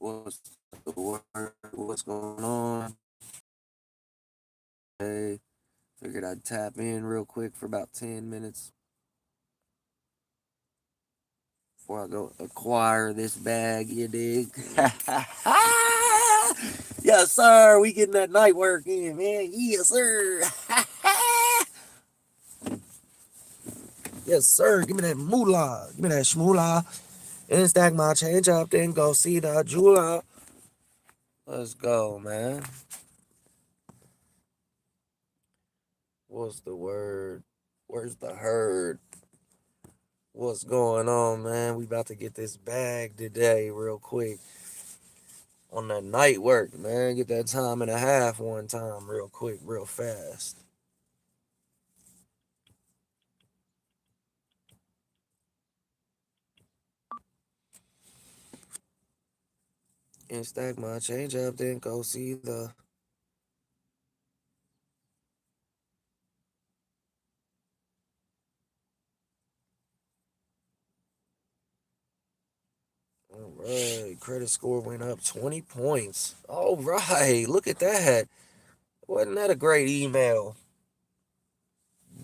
What's the word? What's going on? Hey, figured I'd tap in real quick for about 10 minutes before I go acquire this bag, you dig? Yes, sir. We getting that night work in, man. Yes, sir. Yes, sir. Give me that moolah. Give me that shmoolah. And stack my change up, then go see the jeweler. Let's go, man. What's the word? Where's the herd? What's going on, man? We about to get this bag today, real quick. On that night work, man. Get that time and a half one time, real quick, real fast. And stack my change up, then go see the. All right, credit score went up 20 points. All right, look at that. Wasn't that a great email?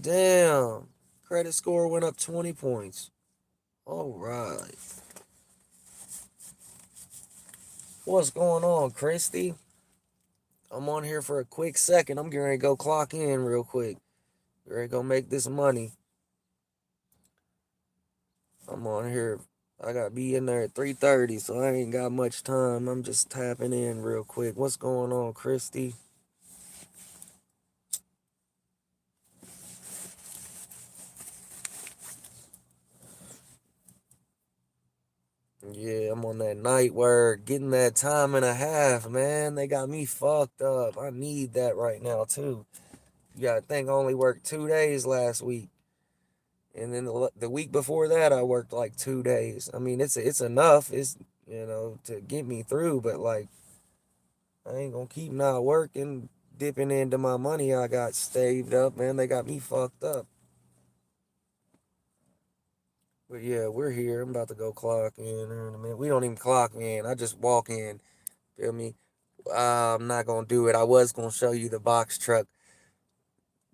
Damn, credit score went up 20 points. All right. What's going on, Christy? I'm on here for a quick second. I'm getting ready to go clock in real quick. Ready to go make this money. I'm on here. I gotta be in there at 3:30, so I ain't got much time. I'm just tapping in real quick. What's going on, Christy? Yeah, I'm on that night work, getting that time and a half, man. They got me fucked up. I need that right now too. You gotta think I only worked 2 days last week, and then the week before that I worked like 2 days. I mean, it's enough. It's to get me through, but like I ain't gonna keep not working, dipping into my money I got saved up, man. They got me fucked up. But yeah, we're here. I'm about to go clock in a minute. We don't even clock in. I just walk in. Feel me? I'm not gonna do it. I was gonna show you the box truck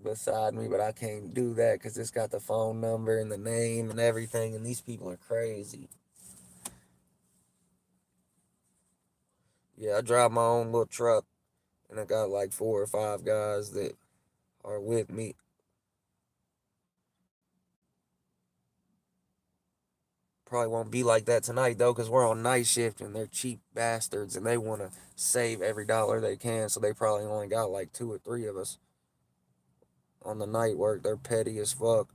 beside me, but I can't do that because it's got the phone number and the name and everything, and these people are crazy. Yeah, I drive my own little truck, and I got like 4 or 5 guys that are with me. Probably won't be like that tonight though, because we're on night shift and they're cheap bastards and they want to save every dollar they can. So they probably only got like 2 or 3 of us on the night work. They're petty as fuck.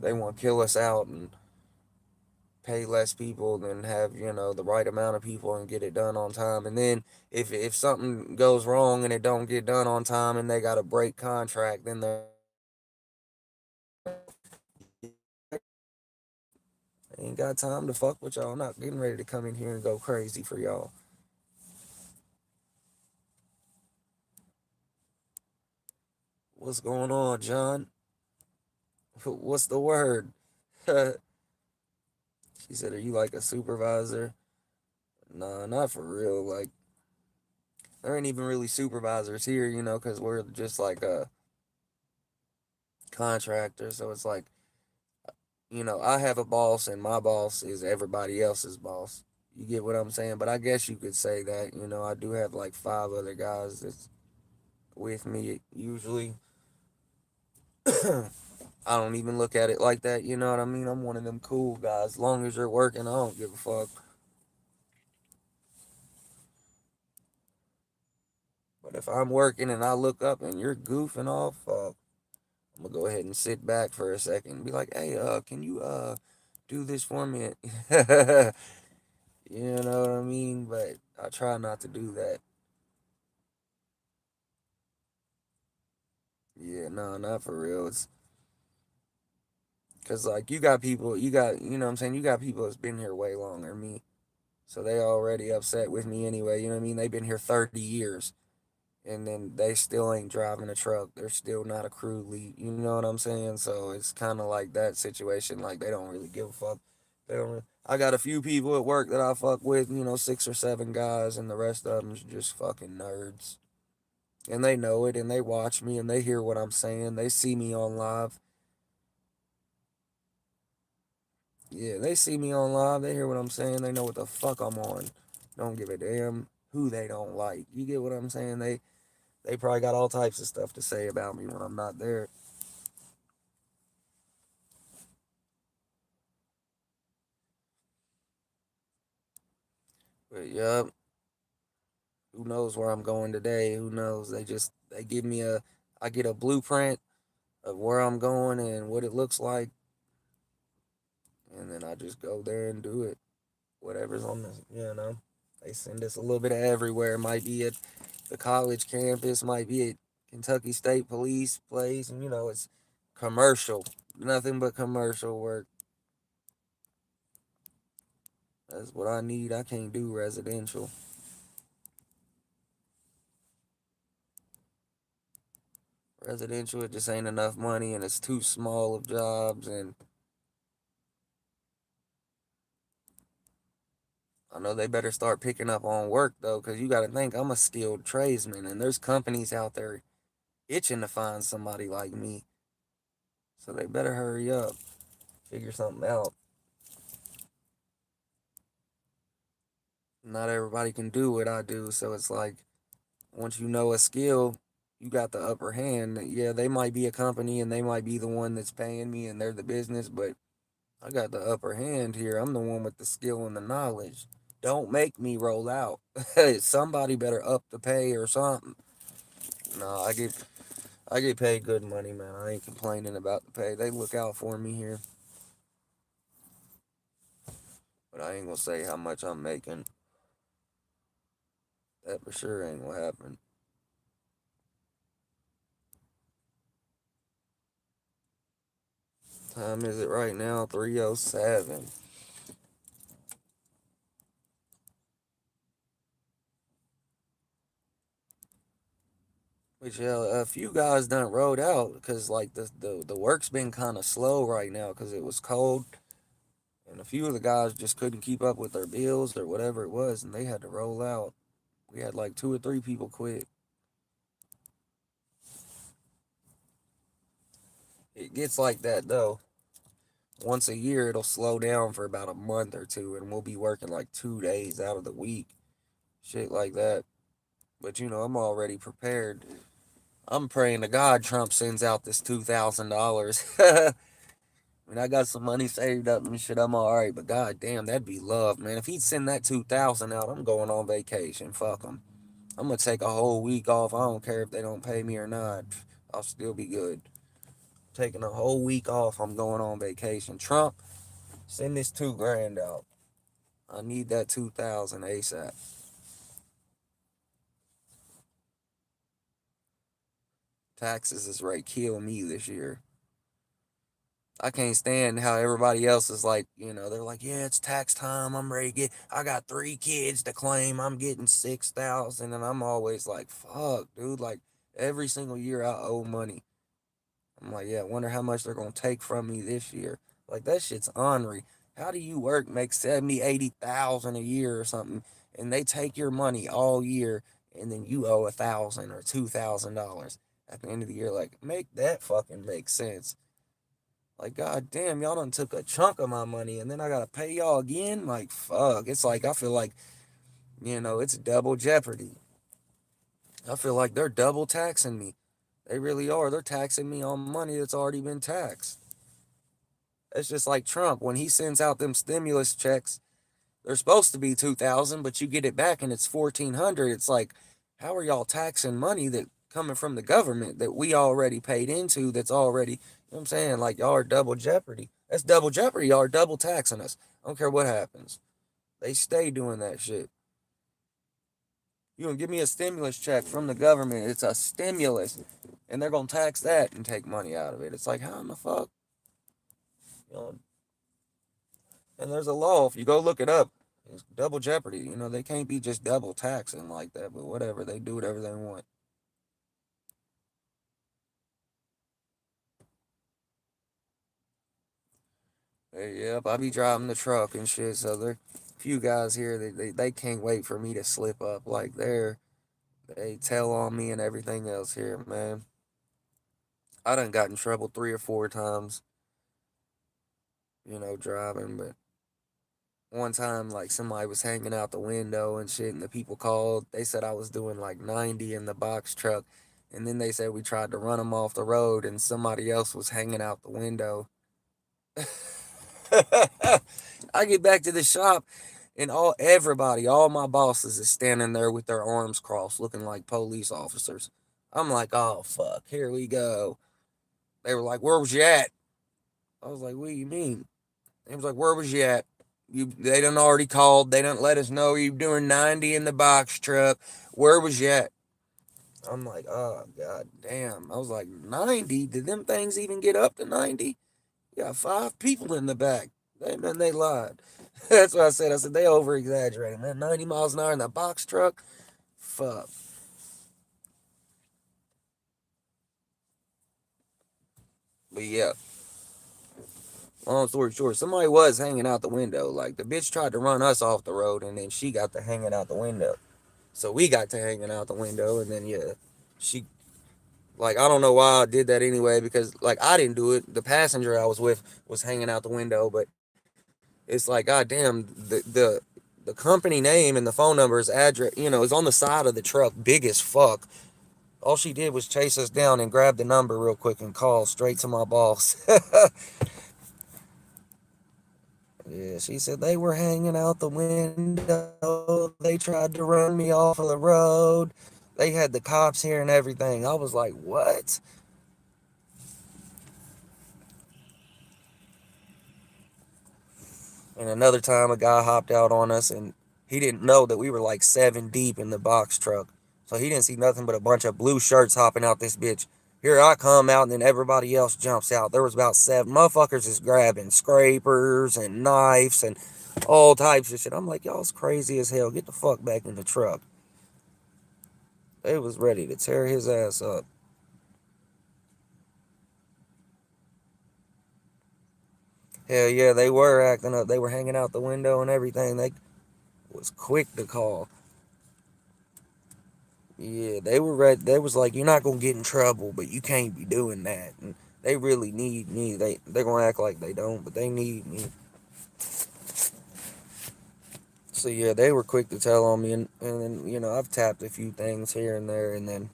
They want to kill us out and pay less people than have the right amount of people and get it done on time. And then if something goes wrong and it don't get done on time and they got to break contract, then they ain't got time to fuck with y'all. I'm not getting ready to come in here and go crazy for y'all. What's going on, John? What's the word? She said, "Are you like a supervisor?" Nah, not for real. Like, there ain't even really supervisors here, because we're just like a contractor. So it's like, I have a boss, and my boss is everybody else's boss. You get what I'm saying? But I guess you could say that. I do have like 5 other guys that's with me usually. I don't even look at it like that. You know what I mean? I'm one of them cool guys. As long as you're working, I don't give a fuck. But if I'm working and I look up and you're goofing off, I'm gonna go ahead and sit back for a second and be like, "Hey, can you do this for me?" You know what I mean? But I try not to do that. Yeah, no, not for real. It's because like you know what I'm saying? You got people that's been here way longer than me, so they already upset with me anyway. You know what I mean? They've been here 30 years, and then they still ain't driving a truck. They're still not a crew lead. You know what I'm saying? So it's kind of like that situation. Like they don't really give a fuck. I got a few people at work that I fuck with, 6 or 7 guys, and the rest of them's just fucking nerds. And they know it, and they watch me, and they hear what I'm saying. They see me on live. Yeah, they see me on live. They hear what I'm saying. They know what the fuck I'm on. Don't give a damn who they don't like. You get what I'm saying? They probably got all types of stuff to say about me when I'm not there. But yeah, who knows where I'm going today? Who knows? They give me I get a blueprint of where I'm going and what it looks like, and then I just go there and do it. Whatever's on the. They send us a little bit of everywhere. It might be at the college campus, might be at Kentucky State Police place, and it's commercial, nothing but commercial work. That's what I need. I can't do residential. Residential, it just ain't enough money, and it's too small of jobs. And I know they better start picking up on work though, because you got to think I'm a skilled tradesman, and there's companies out there itching to find somebody like me. So they better hurry up, figure something out. Not everybody can do what I do, so it's like once you know a skill, you got the upper hand. Yeah, they might be a company and they might be the one that's paying me and they're the business, but I got the upper hand here. I'm the one with the skill and the knowledge. Don't make me roll out. Somebody better up the pay or something. No, I get paid good money, man. I ain't complaining about the pay. They look out for me here, but I ain't gonna say how much I'm making. That for sure ain't gonna happen. Time is it right now? 3:07. Which a few guys done rode out because like the work's been kind of slow right now because it was cold, and a few of the guys just couldn't keep up with their bills or whatever it was, and they had to roll out. We had like 2 or 3 people quit. It gets like that though. Once a year, it'll slow down for about a month or two, and we'll be working like 2 days out of the week, shit like that. But I'm already prepared. I'm praying to God Trump sends out this $2,000. I mean, I got some money saved up and shit. I'm all right, but god damn, that'd be love, man. If he'd send that 2,000 out, I'm going on vacation. Fuck him. I'm gonna take a whole week off. I don't care if they don't pay me or not. I'll still be good. Taking a whole week off. I'm going on vacation. Trump, send this 2 grand out. I need that 2,000 ASAP. Taxes is right kill me this year. I can't stand how everybody else is like, they're like, yeah, it's tax time. I'm ready to get, I got 3 kids to claim. I'm getting 6,000. And I'm always like, fuck, dude. Like every single year I owe money. I'm like, yeah, I wonder how much they're going to take from me this year. Like that shit's ornery. How do you work, make 70, 80,000 a year or something, and they take your money all year and then you owe 1,000 or $2,000 at the end of the year? Like, make that fucking make sense. Like, god damn, y'all done took a chunk of my money and then I gotta pay y'all again? Like, fuck. It's like, I feel like, it's double jeopardy. I feel like they're double taxing me. They really are. They're taxing me on money that's already been taxed. It's just like Trump. When he sends out them stimulus checks, they're supposed to be 2,000, but you get it back and it's 1,400. It's like, how are y'all taxing money that coming from the government that we already paid into that's already, what I'm saying? Like, y'all are double jeopardy. That's double jeopardy. Y'all are double taxing us. I don't care what happens. They stay doing that shit. You gonna give me a stimulus check from the government. It's a stimulus. And they're gonna tax that and take money out of it. It's like, how in the fuck? You know, and there's a law. If you go look it up, it's double jeopardy. They can't be just double taxing like that, but whatever. They do whatever they want. Yep, I be driving the truck and shit. So there, few guys here they can't wait for me to slip up. Like they tell on me and everything else here, man. I done got in trouble 3 or 4 times, driving. But one time, like somebody was hanging out the window and shit, and the people called. They said I was doing like 90 in the box truck, and then they said we tried to run them off the road, and somebody else was hanging out the window. I get back to the shop, and all my bosses is standing there with their arms crossed, looking like police officers. I'm like, oh fuck, here we go. They were like, where was you at? I was like, what do you mean? They was like, where was you at? They done already called. They done let us know you doing 90 in the box truck. Where was you at? I'm like, oh god damn. I was like, 90? Did them things even get up to 90? You got 5 people in the back. They lied. That's what I said. I said they over exaggerating, man. 90 miles an hour in the box truck. Fuck. But yeah, long story short, somebody was hanging out the window. Like the bitch tried to run us off the road, and then she got to hanging out the window. So we got to hanging out the window, and then yeah, she like I don't know why I did that anyway because like I didn't do it. The passenger I was with was hanging out the window, but it's like goddamn the company name and the phone number's address, is on the side of the truck, big as fuck. All she did was chase us down and grab the number real quick and call straight to my boss. Yeah, she said they were hanging out the window. They tried to run me off of the road. They had the cops here and everything. I was like, what? And another time, a guy hopped out on us and he didn't know that we were like 7 deep in the box truck. So he didn't see nothing but a bunch of blue shirts hopping out this bitch. Here I come out, and then everybody else jumps out. There was about 7 motherfuckers is grabbing scrapers and knives and all types of shit. I'm like, y'all's crazy as hell. Get the fuck back in the truck. They was ready to tear his ass up. Hell yeah, they were acting up. They were hanging out the window and everything. They was quick to call. Yeah, they were ready. They was like, you're not gonna get in trouble, but you can't be doing that. And they really need me. They're gonna act like they don't, but they need me. So yeah, they were quick to tell on me, and then I've tapped a few things here and there, and then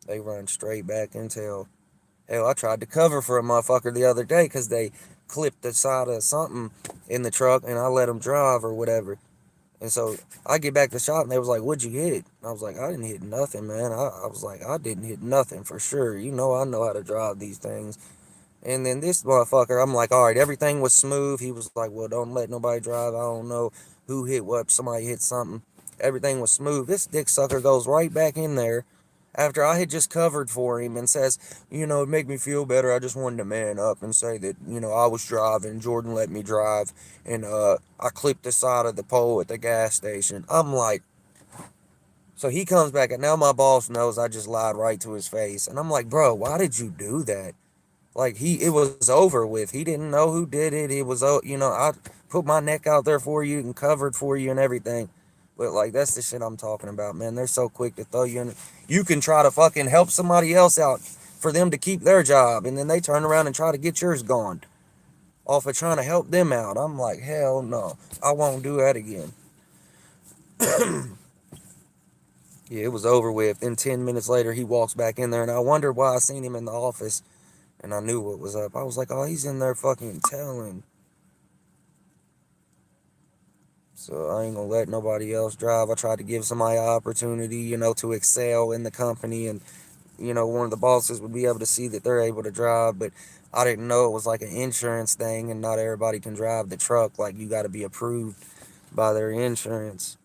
they run straight back into hell. Hell, I tried to cover for a motherfucker the other day because they clipped the side of something in the truck, and I let them drive or whatever. And so I get back to the shop, and they was like, what'd you hit? And I was like, I didn't hit nothing, man. I was like, I didn't hit nothing for sure. I know how to drive these things. And then this motherfucker, I'm like, all right, everything was smooth. He was like, well, don't let nobody drive. I don't know who hit what. Somebody hit something. Everything was smooth. This dick sucker goes right back in there after I had just covered for him and says, it made me feel better. I just wanted to man up and say that, I was driving. Jordan let me drive. And I clipped the side of the pole at the gas station. I'm like, so he comes back, and now my boss knows I just lied right to his face. And I'm like, bro, why did you do that? Like it was over with. He didn't know who did it. It was, I put my neck out there for you and covered for you and everything. But like that's the shit I'm talking about, man. They're so quick to throw you in. You can try to fucking help somebody else out for them to keep their job, and then they turn around and try to get yours gone off of trying to help them out. I'm like, hell no, I won't do that again. Yeah, it was over with. Then 10 minutes later, he walks back in there, and I wondered why I seen him in the office. And I knew what was up. I was like, oh, he's in there fucking telling. So I ain't gonna let nobody else drive. I tried to give somebody an opportunity, to excel in the company. And, one of the bosses would be able to see that they're able to drive. But I didn't know it was like an insurance thing and not everybody can drive the truck. Like, you got to be approved by their insurance.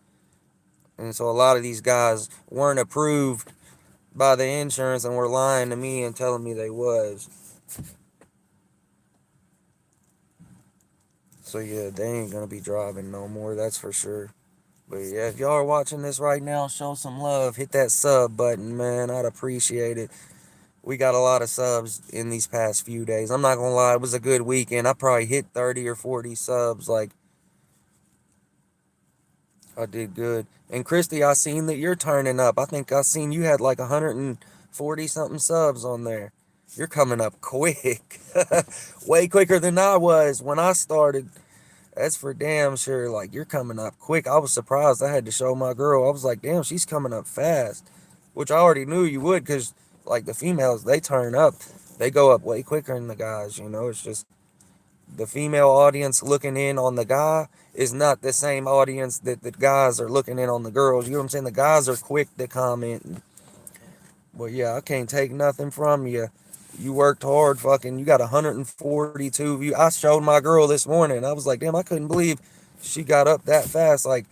And so a lot of these guys weren't approved by the insurance and were lying to me and telling me they was. So yeah, they ain't gonna be driving no more, that's for sure. But yeah, if y'all are watching this right now, show some love. Hit that sub button, man. I'd appreciate it. we got a lot of subs in these past few days. I'm not gonna lie, it was a good weekend. I probably hit 30 or 40 subs. Like, I did good. And Christy, I seen that you're turning up. I think I seen you had like 140 something subs on there. You're coming up quick. Way quicker than I was when I started. That's for damn sure. Like, you're coming up quick. I was surprised. I had to show my girl. I was like, damn, she's coming up fast. Which I already knew you would, because like the females, they turn up. They go up way quicker than the guys, you know. It's just the female audience looking in on the guy is not the same audience that the guys are looking in on the girls. You know what I'm saying? The guys are quick to comment. But yeah, I can't take nothing from you. You worked hard, fucking. You got 142 views. I showed my girl this morning. I was like, damn, I couldn't believe she got up that fast. Like,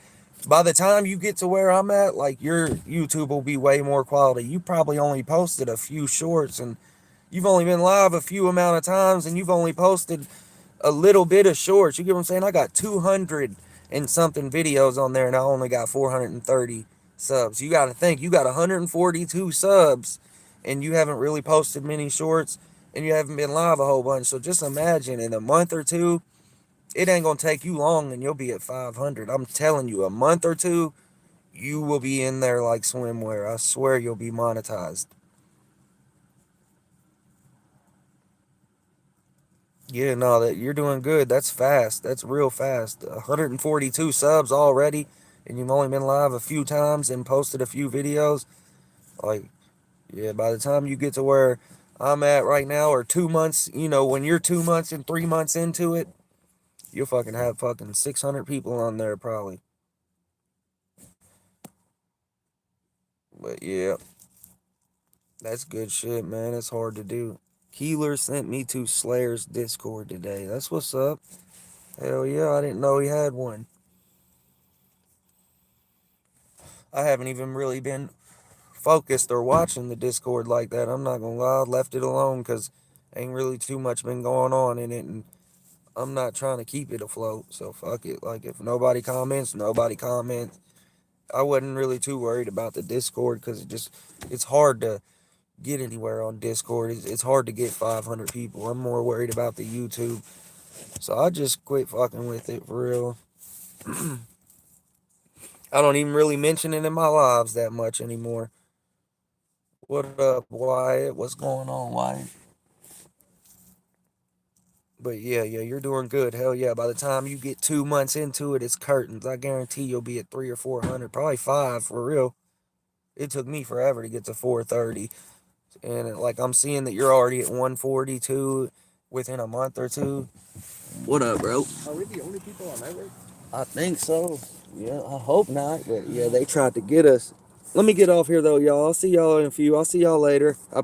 by the time you get to where I'm at, like, your YouTube will be way more quality. You probably only posted a few shorts, and you've only been live a few amount of times, and you've only posted a little bit of shorts. You get what I'm saying? I got 200 and something videos on there, and I only got 430 subs. You got to think, you got 142 subs, and you haven't really posted many shorts, and you haven't been live a whole bunch. So just imagine in a month or two, it ain't gonna take you long, and you'll be at 500. I'm telling you, a month or two, you will be in there like swimwear. I swear you'll be monetized. Yeah, no, that you're doing good. That's fast. That's real fast. 142 subs already, and you've only been live a few times and posted a few videos. Like, yeah, by the time you get to where I'm at right now, or 2 months, you know, when you're 2 months and 3 months into it, you'll fucking have fucking 600 people on there probably. But yeah, that's good shit, man. It's hard to do. Keeler sent me to Slayer's Discord today. That's what's up. Hell yeah, I didn't know he had one. I haven't even really been focused or watching the Discord like that. I'm not gonna lie, I left it alone because ain't really too much been going on in it, and I'm not trying to keep it afloat. So fuck it. Like, if nobody comments, nobody comments. I wasn't really too worried about the Discord because it's hard to get anywhere on Discord. It's hard to get 500 people. I'm more worried about the YouTube. So I just quit fucking with it for real. I don't even really mention it in my lives that much anymore. What up, Wyatt? What's going on, Wyatt? But yeah, yeah, you're doing good. Hell yeah. By the time you get 2 months into it, it's curtains. I guarantee you'll be at 300 or 400, probably five for real. It took me forever to get to 430. And like, I'm seeing that you're already at 142 within a month or two. What up, bro? Are we the only people on network? I think so. Yeah, I hope not. But yeah, they tried to get us. Let me get off here though, y'all. I'll see y'all in a few. I'll see y'all later. I